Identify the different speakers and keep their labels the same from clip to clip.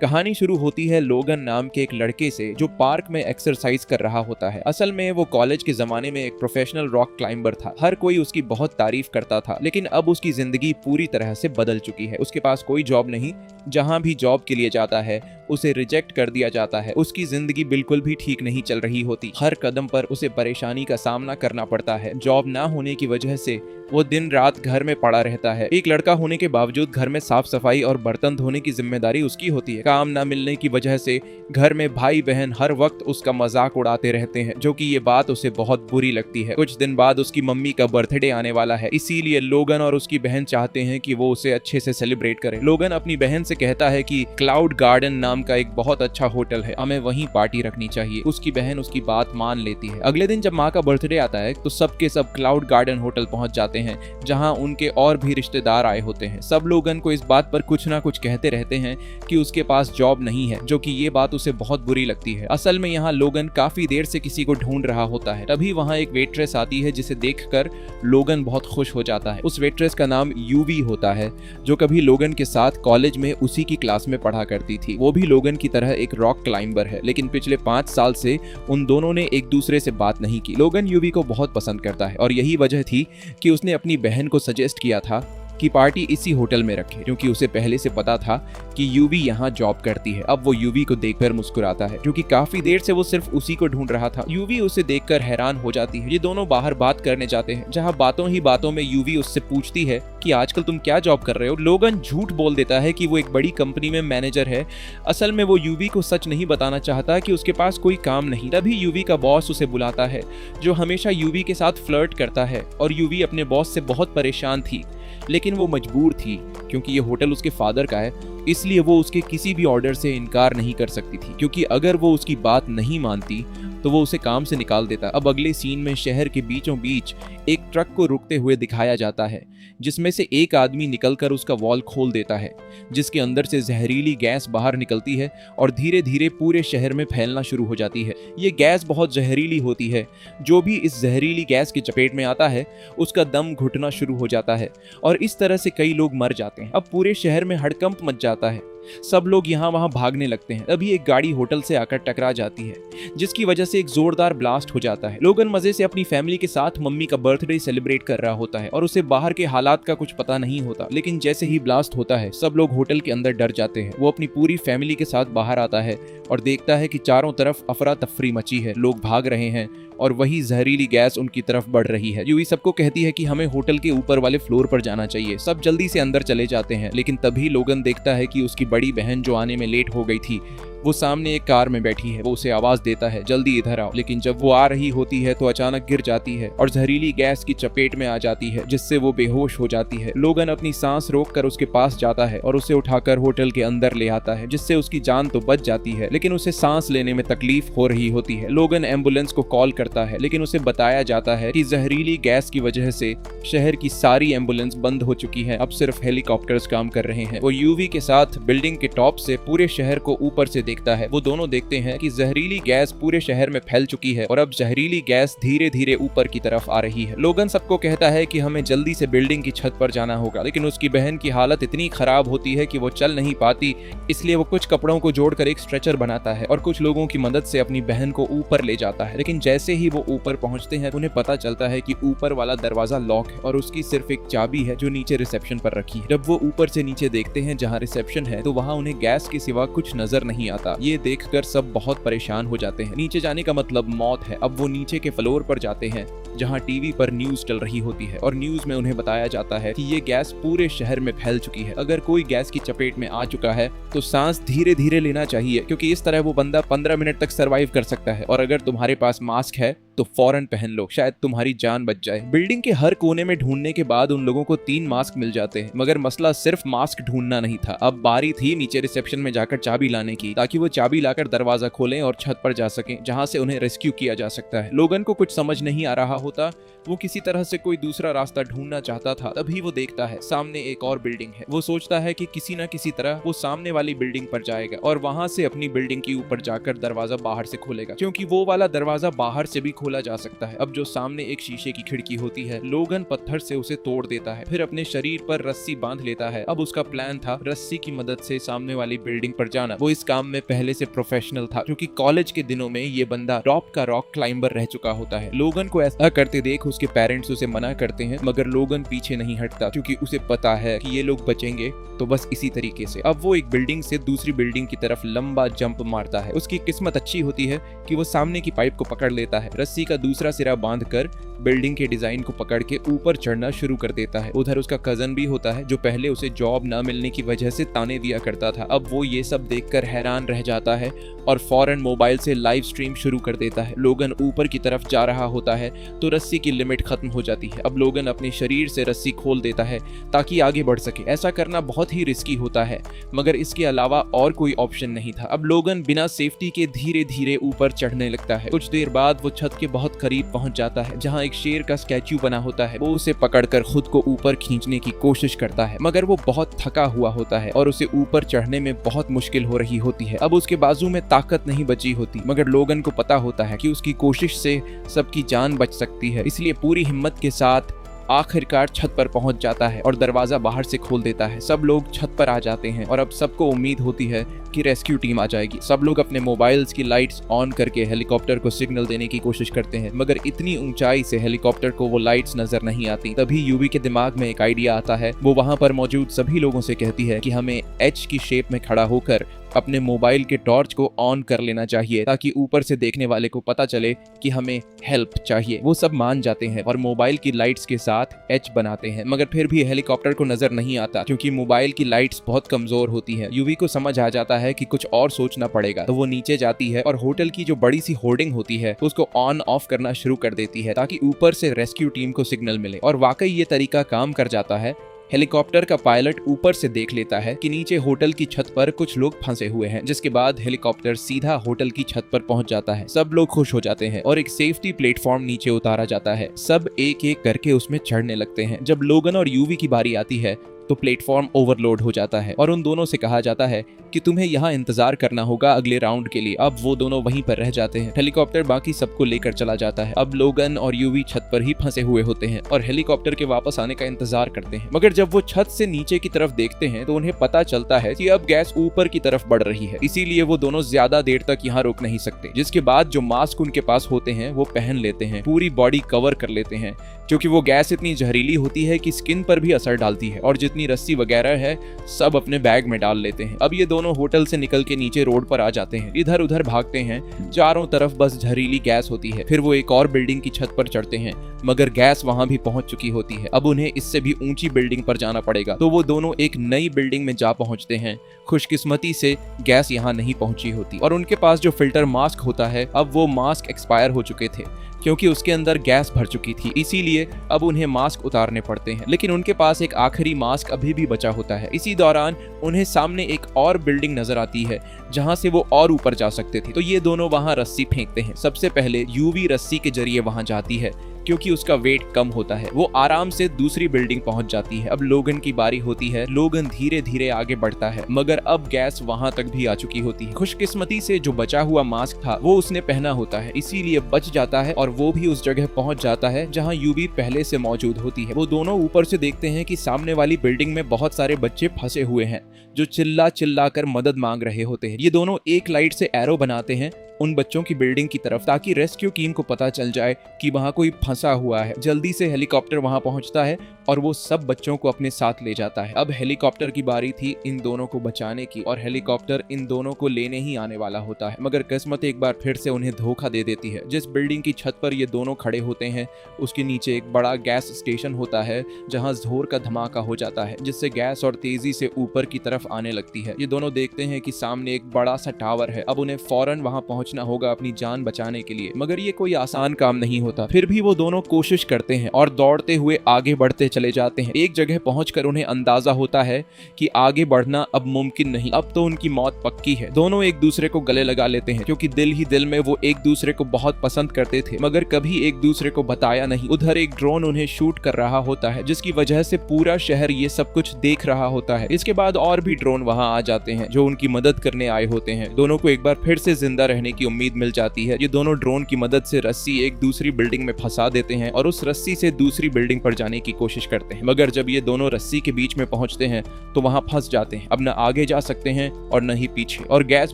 Speaker 1: कहानी शुरू होती है लोगन नाम के एक लड़के से जो पार्क में एक्सरसाइज कर रहा होता है। असल में वो कॉलेज के जमाने में एक प्रोफेशनल रॉक क्लाइंबर था। हर कोई उसकी बहुत तारीफ करता था, लेकिन अब उसकी जिंदगी पूरी तरह से बदल चुकी है। उसके पास कोई जॉब नहीं, जहां भी जॉब के लिए जाता है उसे रिजेक्ट कर दिया जाता है। उसकी जिंदगी बिल्कुल भी ठीक नहीं चल रही होती। हर कदम पर उसे परेशानी का सामना करना पड़ता है। जॉब ना होने की वजह से वो दिन रात घर में पड़ा रहता है। एक लड़का होने के बावजूद घर में साफ सफाई और बर्तन धोने की जिम्मेदारी उसकी होती है। काम ना मिलने की वजह से घर में भाई बहन हर वक्त उसका मजाक उड़ाते रहते हैं, जो कि ये बात उसे बहुत बुरी लगती है। कुछ दिन बाद उसकी मम्मी का बर्थडे आने वाला है, इसीलिए लोगन और उसकी बहन चाहते हैं कि वो उसे अच्छे से सेलिब्रेट करे। लोगन अपनी बहन से कहता है कि क्लाउड गार्डन नाम का एक बहुत अच्छा होटल है, हमें वहीं पार्टी रखनी चाहिए। उसकी बहन उसकी बात मान लेती है। अगले दिन जब माँ का बर्थडे आता है तो सबके सब क्लाउड गार्डन होटल पहुंच जाते हैं, जहां उनके और भी रिश्तेदार आए होते हैं। सब लोगन को इस बात पर कुछ ना कुछ कहते रहते हैं कि उसके पास जॉब नहीं है, जो कि ये बात उसे बहुत बुरी लगती है। असल में यहाँ लोगन काफी देर से किसी को ढूंढ रहा होता है। तभी वहाँ एक वेट्रेस आती है, जिसे देखकर लोगन बहुत खुश हो जाता है। उस वेट्रेस का नाम यूवी होता है, जो कभी लोगन के साथ कॉलेज में उसी की क्लास में पढ़ा करती थी। वो भी लोगन की तरह एक रॉक क्लाइंबर है, लेकिन पिछले 5 साल से उन दोनों ने एक दूसरे से बात नहीं की। लोगन यूवी को बहुत पसंद करता है और यही वजह थी कि उसने अपनी बहन को सजेस्ट किया था कि पार्टी इसी होटल में रखे, क्योंकि उसे पहले से पता था कि यूवी यहाँ जॉब करती है। अब वो यूवी को देखकर मुस्कुराता है, क्योंकि काफी देर से वो सिर्फ उसी को ढूंढ रहा था। यूवी उसे देखकर हैरान हो जाती है। ये दोनों बाहर बात करने जाते हैं, जहाँ बातों ही बातों में यूवी उससे पूछती है कि आजकल तुम क्या जॉब कर रहे हो। लोगन झूठ बोल देता है कि वो एक बड़ी कंपनी में मैनेजर है। असल में वो यूवी को सच नहीं बताना चाहता कि उसके पास कोई काम नहीं। तभी यूवी का बॉस उसे बुलाता है, जो हमेशा यूवी के साथ फ्लर्ट करता है, और यूवी अपने बॉस से बहुत परेशान थी, लेकिन वो मजबूर थी क्योंकि ये होटल उसके फादर का है। इसलिए वो उसके किसी भी ऑर्डर से इनकार नहीं कर सकती थी, क्योंकि अगर वो उसकी बात नहीं मानती तो वो उसे काम से निकाल देता। अब अगले सीन में शहर के बीचों बीच एक ट्रक को रुकते हुए दिखाया जाता है, जिसमें से एक आदमी निकलकर उसका वॉल खोल देता है, जिसके अंदर से जहरीली गैस बाहर निकलती है और धीरे धीरे पूरे शहर में फैलना शुरू हो जाती है। ये गैस बहुत जहरीली होती है। जो भी इस जहरीली गैस की चपेट में आता है उसका दम घुटना शुरू हो जाता है, और इस तरह से कई लोग मर जाते हैं। अब पूरे शहर में हड़कंप मच जाता है। सब लोग यहाँ वहाँ भागने लगते हैं। अभी एक गाड़ी होटल से आकर टकरा जाती है, जिसकी वजह से एक जोरदार ब्लास्ट हो जाता है। लोगन मजे से अपनी फैमिली के साथ मम्मी का बर्थडे सेलिब्रेट कर रहा होता है और उसे बाहर के हालात का कुछ पता नहीं होता। लेकिन जैसे ही ब्लास्ट होता है सब लोग होटल के अंदर डर जाते हैं। वो अपनी पूरी फैमिली के साथ बाहर आता है और देखता है कि चारों तरफ अफरा तफरी मची है, लोग भाग रहे हैं और वही जहरीली गैस उनकी तरफ बढ़ रही है। यूवी सबको कहती है कि हमें होटल के ऊपर वाले फ्लोर पर जाना चाहिए। सब जल्दी से अंदर चले जाते हैं, लेकिन तभी लोगन देखता है कि उसकी बड़ी बहन जो आने में लेट हो गई थी, वो सामने एक कार में बैठी है। वो उसे आवाज देता है, जल्दी इधर आओ। लेकिन जब वो आ रही होती है तो अचानक गिर जाती है और जहरीली गैस की चपेट में आ जाती है, जिससे वो बेहोश हो जाती है। लोगन अपनी सांस रोककर उसके पास जाता है और उसे उठाकर होटल के अंदर ले आता है, जिससे उसकी जान तो बच जाती है, लेकिन उसे सांस लेने में तकलीफ हो रही होती है। लोगन एम्बुलेंस को कॉल करता है, लेकिन उसे बताया जाता है कि जहरीली गैस की वजह से शहर की सारी एम्बुलेंस बंद हो चुकी है, अब सिर्फ हेलीकॉप्टर्स काम कर रहे हैं। वो यूवी के साथ बिल्डिंग के टॉप से पूरे शहर को ऊपर से देखता है। वो दोनों देखते हैं कि जहरीली गैस पूरे शहर में फैल चुकी है और अब जहरीली गैस धीरे धीरे ऊपर की तरफ आ रही है। लोगन सबको कहता है कि हमें जल्दी से बिल्डिंग की छत पर जाना होगा, लेकिन उसकी बहन की हालत इतनी खराब होती है कि वो चल नहीं पाती। इसलिए वो कुछ कपड़ों को जोड़कर एक स्ट्रेचर बनाता है और कुछ लोगों की मदद से अपनी बहन को ऊपर ले जाता है। लेकिन जैसे ही वो ऊपर पहुंचते हैं उन्हें पता चलता है कि ऊपर वाला दरवाजा लॉक है और उसकी सिर्फ एक चाबी है जो नीचे रिसेप्शन पर रखी है। जब वो ऊपर से नीचे देखते हैं जहाँ रिसेप्शन है, तो वहाँ उन्हें गैस के सिवा कुछ नजर नहीं आता। ये देखकर सब बहुत परेशान हो जाते हैं। नीचे जाने का मतलब मौत है। अब वो नीचे के फ्लोर पर जाते हैं, जहां टीवी पर न्यूज चल रही होती है और न्यूज में उन्हें बताया जाता है कि ये गैस पूरे शहर में फैल चुकी है। अगर कोई गैस की चपेट में आ चुका है तो सांस धीरे धीरे लेना चाहिए, क्योंकि इस तरह वो बंदा 15 मिनट तक सरवाइव कर सकता है, और अगर तुम्हारे पास मास्क है तो फौरन पहन लो, शायद तुम्हारी जान बच जाए। बिल्डिंग के हर कोने में ढूंढने के बाद उन लोगों को 3 मास्क मिल जाते हैं, मगर मसला सिर्फ मास्क ढूंढना नहीं था। अब बारी थी नीचे रिसेप्शन में जाकर चाबी लाने की, ताकि वो चाबी लाकर दरवाजा खोलें और छत पर जा सकें, जहां से उन्हें रेस्क्यू किया जा सकता है। लोगन को कुछ समझ नहीं आ रहा होता। वो किसी तरह से कोई दूसरा रास्ता ढूंढना चाहता था। तभी वो देखता है सामने एक और बिल्डिंग है। वो सोचता है कि किसी न किसी तरह वो सामने वाली बिल्डिंग पर जाएगा और वहां से अपनी बिल्डिंग के ऊपर जाकर दरवाजा बाहर से खोलेगा, क्योंकि वो वाला दरवाजा बाहर से भी खोला जा सकता है। अब जो सामने एक शीशे की खिड़की होती है, लोगन पत्थर से उसे तोड़ देता है, फिर अपने शरीर पर रस्सी बांध लेता है। अब उसका प्लान था रस्सी की मदद से सामने वाली बिल्डिंग पर जाना। वो इस काम में पहले से प्रोफेशनल था क्योंकि कॉलेज के दिनों में ये बंदा टॉप का रॉक क्लाइंबर रह चुका होता है। लोगन को ऐसा करते देख उसके पेरेंट्स उसे मना करते हैं, मगर लोगन पीछे नहीं हटता क्योंकि उसे पता है कि ये लोग बचेंगे तो बस इसी तरीके से। अब वो एक बिल्डिंग से दूसरी बिल्डिंग की तरफ लंबा जंप मारता है। उसकी किस्मत अच्छी होती है कि वो सामने की पाइप को पकड़ लेता है। रस्सी का दूसरा सिरा बांधकर बिल्डिंग के डिजाइन को पकड़ के ऊपर चढ़ना शुरू कर देता है। उधर उसका कजन भी होता है जो पहले उसे जॉब न मिलने की वजह से ताने दिया करता था। अब वो ये सब देखकर हैरान रह जाता है और फौरन मोबाइल से लाइव स्ट्रीम शुरू कर देता है। लोगन ऊपर की तरफ जा रहा होता है तो रस्सी की लिमिट खत्म हो जाती है। अब लोगन अपने शरीर से रस्सी खोल देता है ताकि आगे बढ़ सके। ऐसा करना बहुत ही रिस्की होता है, मगर इसके अलावा और कोई ऑप्शन नहीं था। अब लोगन बिना सेफ्टी के धीरे धीरे ऊपर चढ़ने लगता है। कुछ देर बाद वो छत के बहुत करीब पहुंच जाता है जहां एक शेर का स्टैच्यू बना होता है। वो उसे पकड़कर खुद को ऊपर खींचने की कोशिश करता है, मगर वो बहुत थका हुआ होता है और उसे ऊपर चढ़ने में बहुत मुश्किल हो रही होती है। अब उसके बाजू में ताकत नहीं बची होती, मगर लोगन को पता होता है कि उसकी कोशिश से सबकी जान बच सकती है, इसलिए पूरी हिम्मत के साथ आखिरकार छत पर पहुंच जाता है और दरवाजा बाहर से खोल देता है। सब लोग छत पर आ जाते हैं और अब सबको उम्मीद होती है कि रेस्क्यू टीम आ जाएगी। सब लोग अपने मोबाइल्स की लाइट्स ऑन करके हेलीकॉप्टर को सिग्नल देने की कोशिश करते हैं, मगर इतनी ऊंचाई से हेलीकॉप्टर को वो लाइट्स नजर नहीं आती। तभी यूवी के दिमाग में एक आइडिया आता है। वो वहां पर मौजूद सभी लोगों से कहती है कि हमें एच की शेप में खड़ा होकर अपने मोबाइल के टॉर्च को ऑन कर लेना चाहिए ताकि ऊपर से देखने वाले को पता चले कि हमें हेल्प चाहिए। वो सब मान जाते हैं और मोबाइल की लाइट्स के साथ एच बनाते हैं, मगर फिर भी हेलीकॉप्टर को नजर नहीं आता क्योंकि मोबाइल की लाइट्स बहुत कमजोर होती है। यूवी को समझ आ जाता है कि कुछ और सोचना पड़ेगा, तो वो नीचे जाती है और होटल की जो बड़ी सी होर्डिंग होती है उसको ऑन ऑफ करना शुरू कर देती है ताकि ऊपर से रेस्क्यू टीम को सिग्नल मिले। और वाकई ये तरीका काम कर जाता है। हेलीकॉप्टर का पायलट ऊपर से देख लेता है कि नीचे होटल की छत पर कुछ लोग फंसे हुए हैं, जिसके बाद हेलीकॉप्टर सीधा होटल की छत पर पहुंच जाता है। सब लोग खुश हो जाते हैं और एक सेफ्टी प्लेटफॉर्म नीचे उतारा जाता है। सब एक एक करके उसमें चढ़ने लगते हैं। जब लोगन और यूवी की बारी आती है तो प्लेटफॉर्म ओवरलोड हो जाता है और उन दोनों से कहा जाता है कि तुम्हें यहाँ इंतजार करना होगा अगले राउंड के लिए। अब वो दोनों वहीं पर रह जाते हैं। हेलीकॉप्टर बाकी सबको लेकर चला जाता है। अब लोगन और यूवी छत पर ही फंसे हुए होते हैं और हेलीकॉप्टर के वापस आने का इंतजार करते हैं, मगर जब वो छत से नीचे की तरफ देखते हैं तो उन्हें पता चलता है कि अब गैस ऊपर की तरफ बढ़ रही है, इसीलिए वो दोनों ज्यादा देर तक यहाँ रुक नहीं सकते। जिसके बाद जो मास्क उनके पास होते हैं वो पहन लेते हैं, पूरी बॉडी कवर कर लेते हैं क्योंकि वो गैस इतनी जहरीली होती है कि स्किन पर भी असर डालती है, और जितनी रस्सी वगैरह है सब अपने बैग में डाल लेते हैं। अब ये दोनों होटल से निकल के नीचे रोड पर आ जाते हैं, इधर उधर भागते हैं। चारों तरफ बस जहरीली गैस होती है। फिर वो एक और बिल्डिंग की छत पर चढ़ते हैं, मगर गैस वहां भी पहुंच चुकी होती है। अब उन्हें इससे भी ऊंची बिल्डिंग पर जाना पड़ेगा, तो वो दोनों एक नई बिल्डिंग में जा पहुंचते हैं। खुशकिस्मती से गैस यहाँ नहीं पहुंची होती और उनके पास जो फिल्टर मास्क होता है, अब वो मास्क एक्सपायर हो चुके थे क्योंकि उसके अंदर गैस भर चुकी थी, इसीलिए अब उन्हें मास्क उतारने पड़ते हैं। लेकिन उनके पास एक आखिरी मास्क अभी भी बचा होता है। इसी दौरान उन्हें सामने एक और बिल्डिंग नजर आती है जहां से वो और ऊपर जा सकते थे, तो ये दोनों वहां रस्सी फेंकते हैं। सबसे पहले यूवी रस्सी के जरिए वहां जाती है क्योंकि उसका वेट कम होता है। वो आराम से दूसरी बिल्डिंग पहुंच जाती है। अब लोगन की बारी होती है। लोगन धीरे धीरे आगे बढ़ता है, मगर अब गैस वहां तक भी आ चुकी होती है। खुशकिस्मती से जो बचा हुआ मास्क था वो उसने पहना होता है, इसीलिए बच जाता है और वो भी उस जगह पहुंच जाता है जहां यूवी पहले से मौजूद होती है। वो दोनों ऊपर से देखते हैं कि सामने वाली बिल्डिंग में बहुत सारे बच्चे फंसे हुए हैं जो चिल्ला चिल्ला कर मदद मांग रहे होते हैं। ये दोनों एक लाइट से एरो बनाते हैं उन बच्चों की बिल्डिंग की तरफ ताकि रेस्क्यू टीम को पता चल जाए कि वहां कोई फंसा हुआ है। जल्दी से हेलीकॉप्टर वहां पहुंचता है और वो सब बच्चों को अपने साथ ले जाता है। अब हेलीकॉप्टर की बारी थी इन दोनों को बचाने की और हेलीकॉप्टर इन दोनों को लेने ही आने वाला होता है, मगर किस्मत एक बार फिर से उन्हें धोखा दे देती है। जिस बिल्डिंग की छत पर ये दोनों खड़े होते हैं उसके नीचे एक बड़ा गैस स्टेशन होता है जहां जोर का धमाका हो जाता है, जिससे गैस और तेजी से ऊपर की तरफ आने लगती है। ये दोनों देखते हैं कि सामने एक बड़ा सा टावर है। अब उन्हें फौरन वहां पहुंचना होगा अपनी जान बचाने के लिए, मगर ये कोई आसान काम नहीं होता। फिर भी वो दोनों कोशिश करते हैं और दौड़ते हुए आगे बढ़ते चले जाते हैं। एक जगह पहुंचकर उन्हें अंदाजा होता है कि आगे बढ़ना अब मुमकिन नहीं, अब तो उनकी मौत पक्की है। दोनों एक दूसरे को गले लगा लेते हैं क्योंकि दिल ही दिल में वो एक दूसरे को बहुत पसंद करते थे, मगर कभी एक दूसरे को बताया नहीं। उधर एक ड्रोन उन्हें शूट कर रहा होता है जिसकी वजह से पूरा शहर ये सब कुछ देख रहा होता है। इसके बाद और भी ड्रोन वहां आ जाते हैं जो उनकी मदद करने आए होते हैं। दोनों को एक बार फिर से जिंदा रहने की उम्मीद मिल जाती है। ये दोनों ड्रोन की मदद से रस्सी एक दूसरी बिल्डिंग में फंसा देते हैं और उस रस्सी से दूसरी बिल्डिंग पर जाने की कोशिश करते हैं, मगर जब ये दोनों रस्सी के बीच में पहुंचते हैं तो वहां फंस जाते हैं। अब न आगे जा सकते हैं और न ही पीछे, और गैस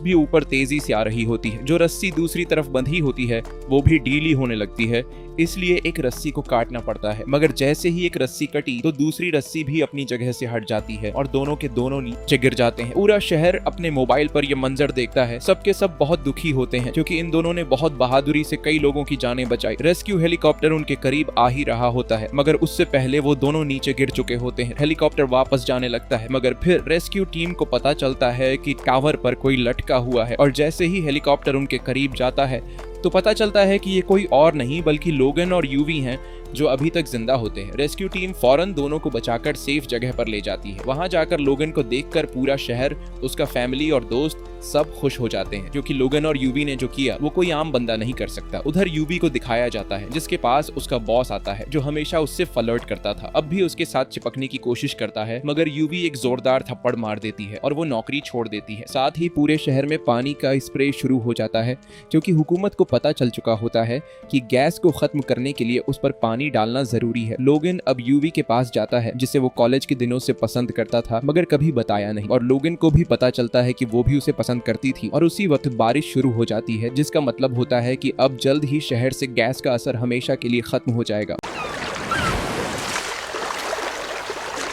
Speaker 1: भी ऊपर तेजी से आ रही होती है। जो रस्सी दूसरी तरफ बंधी होती है वो भी ढीली होने लगती है, इसलिए एक रस्सी को काटना पड़ता है। मगर जैसे ही एक रस्सी कटी तो दूसरी रस्सी भी अपनी जगह से हट जाती है और दोनों के दोनों नीचे गिर जाते हैं। पूरा शहर अपने मोबाइल पर यह मंजर देखता है। सबके सब बहुत दुखी होते हैं क्योंकि इन दोनों ने बहुत बहादुरी से कई लोगों की जानें बचाई। रेस्क्यू हेलीकॉप्टर उनके करीब आ ही रहा होता है, मगर उससे पहले वो दोनों नीचे गिर चुके होते हैं। हेलीकॉप्टर वापस जाने लगता है, मगर फिर रेस्क्यू टीम को पता चलता है कि टावर पर कोई लटका हुआ है, और जैसे ही हेलीकॉप्टर उनके करीब जाता है तो पता चलता है कि ये कोई और नहीं बल्कि लोगन और यूवी हैं जो अभी तक जिंदा होते हैं। रेस्क्यू टीम फौरन दोनों को बचाकर सेफ जगह पर ले जाती है। वहां जाकर लोगन को देखकर पूरा शहर, उसका फैमिली और दोस्त सब खुश हो जाते हैं क्योंकि लोगन और यूवी ने जो किया वो कोई आम बंदा नहीं कर सकता। उधर यूवी को दिखाया जाता है जिसके पास उसका बॉस आता है जो हमेशा उससे फ्लर्ट करता था। अब भी उसके साथ चिपकने की कोशिश करता है, मगर यूवी एक जोरदार थप्पड़ मार देती है और वो नौकरी छोड़ देती है। साथ ही पूरे शहर में पानी का स्प्रे शुरू हो जाता है क्योंकि हुकूमत को पता चल चुका होता है कि गैस को खत्म करने के लिए उस पर पानी डालना जरूरी है। लोगन अब यूवी के पास जाता है जिसे वो कॉलेज के दिनों से पसंद करता था, मगर कभी बताया नहीं, और लोगन को भी पता चलता है कि वो भी उसे पसंद करती थी। और उसी वक्त बारिश शुरू हो जाती है जिसका मतलब होता है कि अब जल्द ही शहर से गैस का असर हमेशा के लिए खत्म हो जाएगा।